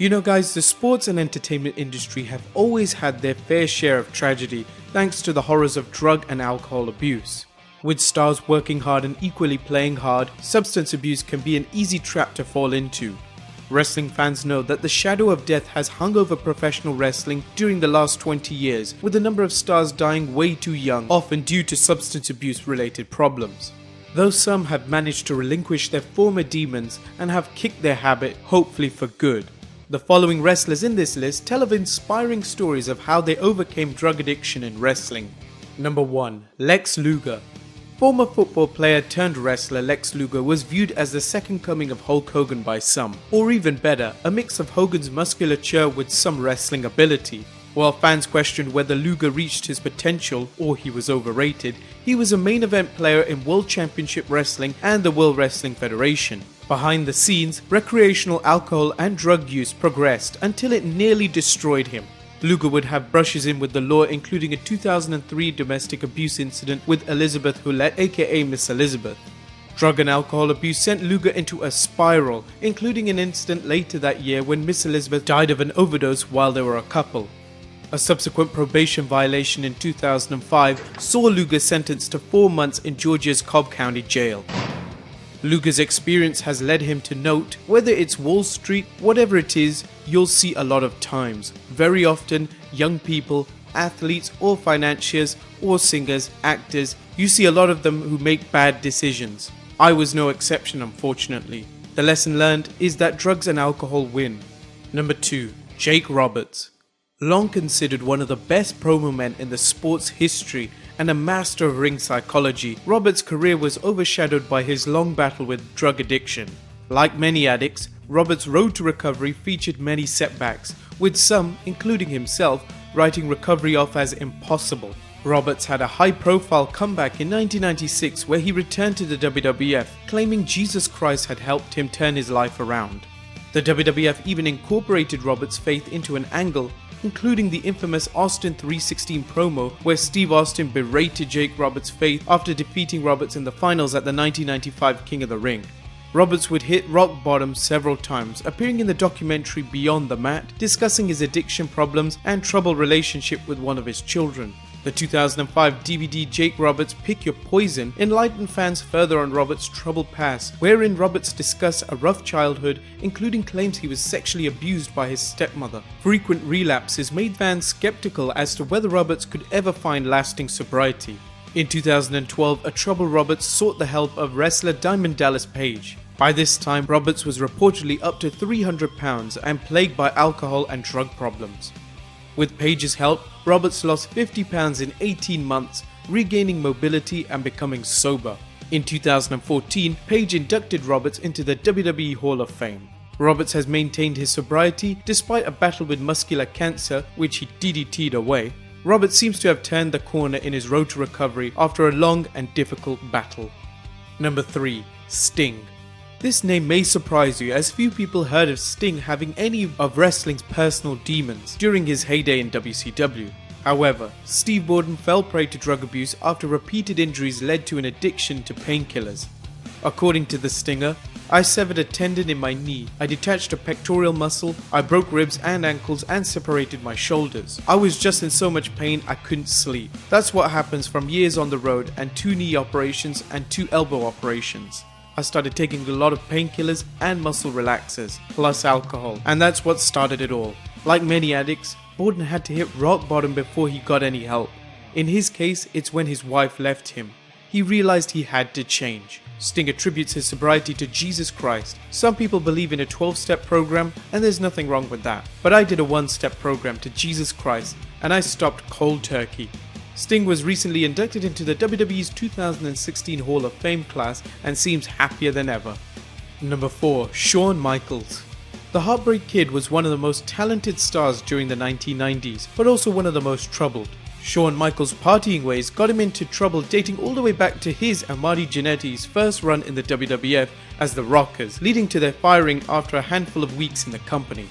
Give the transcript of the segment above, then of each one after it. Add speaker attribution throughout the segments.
Speaker 1: You know guys, the sports and entertainment industry have always had their fair share of tragedy thanks to the horrors of drug and alcohol abuse. With stars working hard and equally playing hard, substance abuse can be an easy trap to fall into. Wrestling fans know that the shadow of death has hung over professional wrestling during the last 20 years, with the number of stars dying way too young, often due to substance abuse related problems. Though some have managed to relinquish their former demons and have kicked their habit, hopefully for good. The following wrestlers in this list tell of inspiring stories of how they overcame drug addiction in wrestling. Number 1. Lex Luger. Former football player turned wrestler Lex Luger was viewed as the second coming of Hulk Hogan by some, or even better, a mix of Hogan's musculature with some wrestling ability. While fans questioned whether Luger reached his potential or he was overrated, he was a main event player in World Championship Wrestling and the World Wrestling Federation. Behind the scenes, recreational alcohol and drug use progressed until it nearly destroyed him. Luger would have brushes in with the law, including a 2003 domestic abuse incident with Elizabeth Hulette, aka Miss Elizabeth. Drug and alcohol abuse sent Luger into a spiral, including an incident later that year when Miss Elizabeth died of an overdose while they were a couple. A subsequent probation violation in 2005 saw Luger sentenced to 4 months in Georgia's Cobb County Jail. Luger's experience has led him to note, whether it's Wall Street, whatever it is, you'll see a lot of times. Very often, young people, athletes or financiers or singers, actors, you see a lot of them who make bad decisions. I was no exception, unfortunately. The lesson learned is that drugs and alcohol win. Number 2. Jake Roberts. Long considered one of the best promo men in the sport's history and a master of ring psychology, Roberts' career was overshadowed by his long battle with drug addiction. Like many addicts, Roberts' road to recovery featured many setbacks, with some, including himself, writing recovery off as impossible. Roberts had a high-profile comeback in 1996 where he returned to the WWF, claiming Jesus Christ had helped him turn his life around. The WWF even incorporated Roberts' faith into an angle, including the infamous Austin 316 promo where Steve Austin berated Jake Roberts' faith after defeating Roberts in the finals at the 1995 King of the Ring. Roberts would hit rock bottom several times, appearing in the documentary Beyond the Mat, discussing his addiction problems and troubled relationship with one of his children. The 2005 DVD Jake Roberts Pick Your Poison enlightened fans further on Roberts' troubled past, wherein Roberts discussed a rough childhood, including claims he was sexually abused by his stepmother. Frequent relapses made fans skeptical as to whether Roberts could ever find lasting sobriety. In 2012, a troubled Roberts sought the help of wrestler Diamond Dallas Page. By this time, Roberts was reportedly up to 300 pounds and plagued by alcohol and drug problems. With Page's help, Roberts lost 50 pounds in 18 months, regaining mobility and becoming sober. In 2014, Page inducted Roberts into the WWE Hall of Fame. Roberts has maintained his sobriety despite a battle with muscular cancer, which he DDT'd away. Roberts seems to have turned the corner in his road to recovery after a long and difficult battle. Number 3. Sting. This name may surprise you, as few people heard of Sting having any of wrestling's personal demons during his heyday in WCW. However, Steve Borden fell prey to drug abuse after repeated injuries led to an addiction to painkillers. According to the Stinger, I severed a tendon in my knee, I detached a pectoral muscle, I broke ribs and ankles and separated my shoulders. I was just in so much pain I couldn't sleep. That's what happens from years on the road and 2 knee operations and 2 elbow operations. I started taking a lot of painkillers and muscle relaxers, plus alcohol, and that's what started it all. Like many addicts, Borden had to hit rock bottom before he got any help. In his case, it's when his wife left him. He realized he had to change. Sting attributes his sobriety to Jesus Christ. Some people believe in a 12-step program, and there's nothing wrong with that. But I did a 1-step program to Jesus Christ, and I stopped cold turkey. Sting was recently inducted into the WWE's 2016 Hall of Fame class and seems happier than ever. Number 4. Shawn Michaels. The Heartbreak Kid was one of the most talented stars during the 1990s, but also one of the most troubled. Shawn Michaels' partying ways got him into trouble dating all the way back to his and Marty Jannetty's first run in the WWF as the Rockers, leading to their firing after a handful of weeks in the company.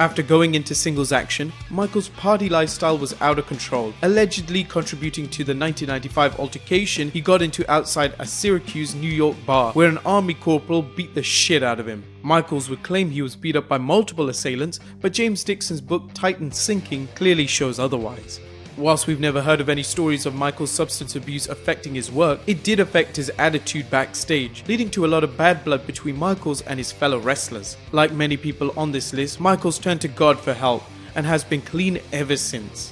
Speaker 1: After going into singles action, Michael's party lifestyle was out of control, allegedly contributing to the 1995 altercation he got into outside a Syracuse, New York bar, where an army corporal beat the shit out of him. Michaels would claim he was beat up by multiple assailants, but James Dixon's book Titan Sinking clearly shows otherwise. Whilst we've never heard of any stories of Michael's substance abuse affecting his work, it did affect his attitude backstage, leading to a lot of bad blood between Michaels and his fellow wrestlers. Like many people on this list, Michaels turned to God for help and has been clean ever since.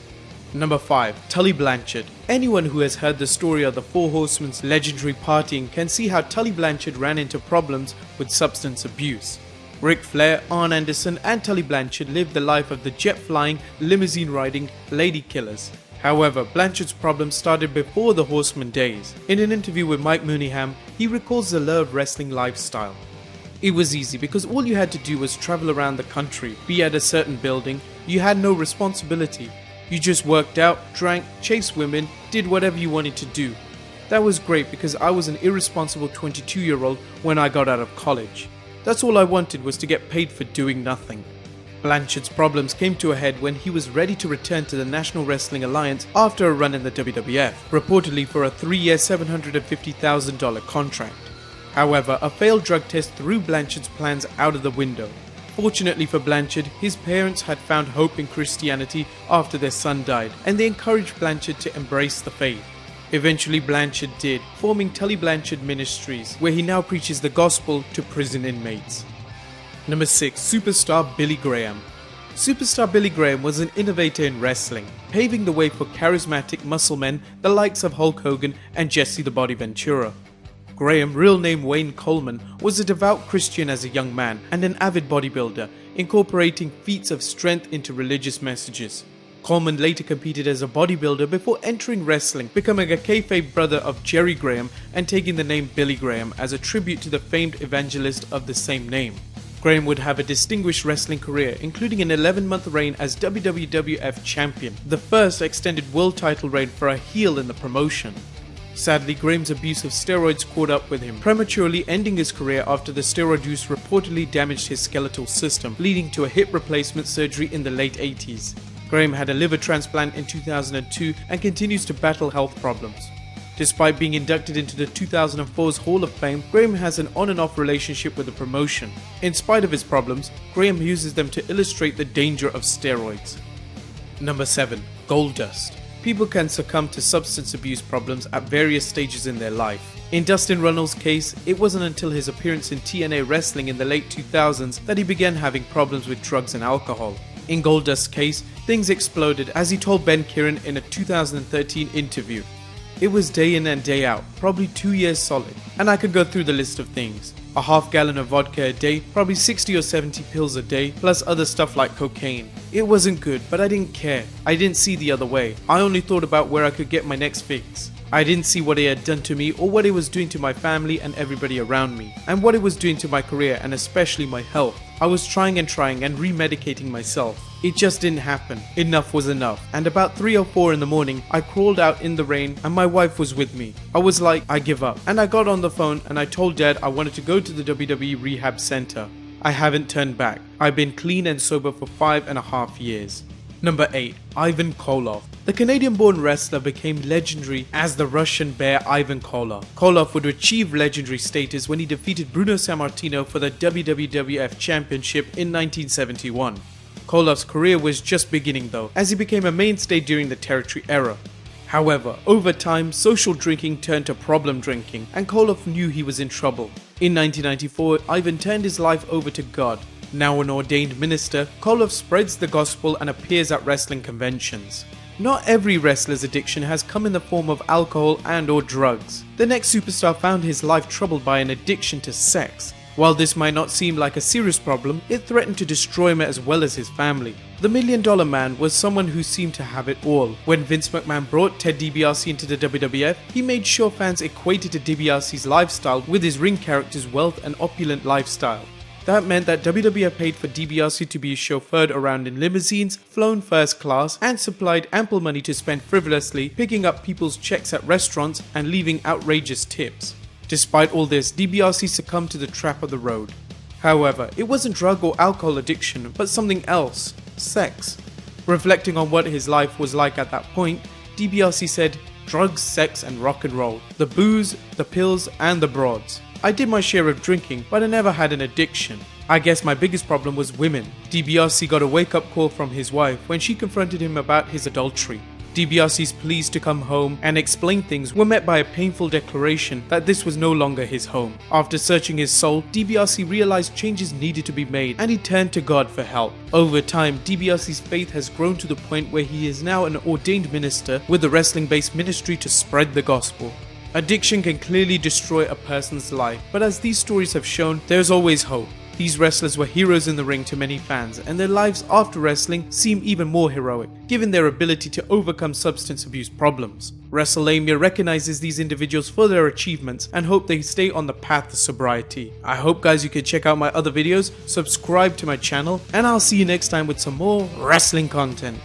Speaker 1: Number 5. Tully Blanchard. Anyone who has heard the story of the Four Horsemen's legendary partying can see how Tully Blanchard ran into problems with substance abuse. Ric Flair, Arn Anderson and Tully Blanchard lived the life of the jet-flying, limousine-riding lady killers. However, Blanchard's problems started before the Horseman days. In an interview with Mike Mooneyham, he recalls the lure of wrestling lifestyle. It was easy because all you had to do was travel around the country, be at a certain building, you had no responsibility. You just worked out, drank, chased women, did whatever you wanted to do. That was great because I was an irresponsible 22-year-old when I got out of college. That's all I wanted, was to get paid for doing nothing. Blanchard's problems came to a head when he was ready to return to the National Wrestling Alliance after a run in the WWF, reportedly for a 3-year $750,000 contract. However, a failed drug test threw Blanchard's plans out of the window. Fortunately for Blanchard, his parents had found hope in Christianity after their son died, and they encouraged Blanchard to embrace the faith. Eventually Blanchard did, forming Tully Blanchard Ministries, where he now preaches the gospel to prison inmates. Number 6. Superstar Billy Graham. Superstar Billy Graham was an innovator in wrestling, paving the way for charismatic muscle men the likes of Hulk Hogan and Jesse the Body Ventura. Graham, real name Wayne Coleman, was a devout Christian as a young man and an avid bodybuilder, incorporating feats of strength into religious messages. Coleman later competed as a bodybuilder before entering wrestling, becoming a kayfabe brother of Jerry Graham and taking the name Billy Graham as a tribute to the famed evangelist of the same name. Graham would have a distinguished wrestling career, including an 11-month reign as WWF champion, the first extended world title reign for a heel in the promotion. Sadly, Graham's abuse of steroids caught up with him, prematurely ending his career after the steroid use reportedly damaged his skeletal system, leading to a hip replacement surgery in the late 80s. Graham had a liver transplant in 2002 and continues to battle health problems. Despite being inducted into the 2004's Hall of Fame, Graham has an on and off relationship with the promotion. In spite of his problems, Graham uses them to illustrate the danger of steroids. Number 7. Goldust. People can succumb to substance abuse problems at various stages in their life. In Dustin Runnels' case, it wasn't until his appearance in TNA Wrestling in the late 2000s that he began having problems with drugs and alcohol. In Goldust's case, things exploded as he told Ben Kieran in a 2013 interview. It was day in and day out, probably 2 years solid, and I could go through the list of things. A half gallon of vodka a day, probably 60 or 70 pills a day, plus other stuff like cocaine. It wasn't good, but I didn't care. I didn't see the other way. I only thought about where I could get my next fix. I didn't see what it had done to me or what it was doing to my family and everybody around me, and what it was doing to my career and especially my health. I was trying and remedicating myself. It just didn't happen. Enough was enough. And about 3 or 4 in the morning, I crawled out in the rain and my wife was with me. I was like, I give up. And I got on the phone and I told Dad I wanted to go to the WWE Rehab Center. I haven't turned back. I've been clean and sober for 5.5 years. Number 8. Ivan Koloff. The Canadian-born wrestler became legendary as the Russian Bear Ivan Koloff. Koloff would achieve legendary status when he defeated Bruno Sammartino for the WWF Championship in 1971. Koloff's career was just beginning though, as he became a mainstay during the Territory era. However, over time, social drinking turned to problem drinking, and Koloff knew he was in trouble. In 1994, Ivan turned his life over to God. Now an ordained minister, Koloff spreads the gospel and appears at wrestling conventions. Not every wrestler's addiction has come in the form of alcohol and/or drugs. The next superstar found his life troubled by an addiction to sex. While this might not seem like a serious problem, it threatened to destroy him as well as his family. The $1 Million Man was someone who seemed to have it all. When Vince McMahon brought Ted DiBiase into the WWF, he made sure fans equated to DiBiase's lifestyle with his ring character's wealth and opulent lifestyle. That meant that WWF paid for DiBiase to be chauffeured around in limousines, flown first class, and supplied ample money to spend frivolously, picking up people's checks at restaurants and leaving outrageous tips. Despite all this, DiBiase succumbed to the trap of the road. However, it wasn't drug or alcohol addiction, but something else: sex. Reflecting on what his life was like at that point, DBRC said, "Drugs, sex and rock and roll. The booze, the pills and the broads. I did my share of drinking, but I never had an addiction. I guess my biggest problem was women." DBRC got a wake-up call from his wife when she confronted him about his adultery. DBRC's pleas to come home and explain things were met by a painful declaration that this was no longer his home. After searching his soul, DBRC realized changes needed to be made and he turned to God for help. Over time, DBRC's faith has grown to the point where he is now an ordained minister with a wrestling-based ministry to spread the gospel. Addiction can clearly destroy a person's life, but as these stories have shown, there is always hope. These wrestlers were heroes in the ring to many fans, and their lives after wrestling seem even more heroic, given their ability to overcome substance abuse problems. WrestleMania recognizes these individuals for their achievements and hope they stay on the path to sobriety. I hope guys you can check out my other videos, subscribe to my channel, and I'll see you next time with some more wrestling content.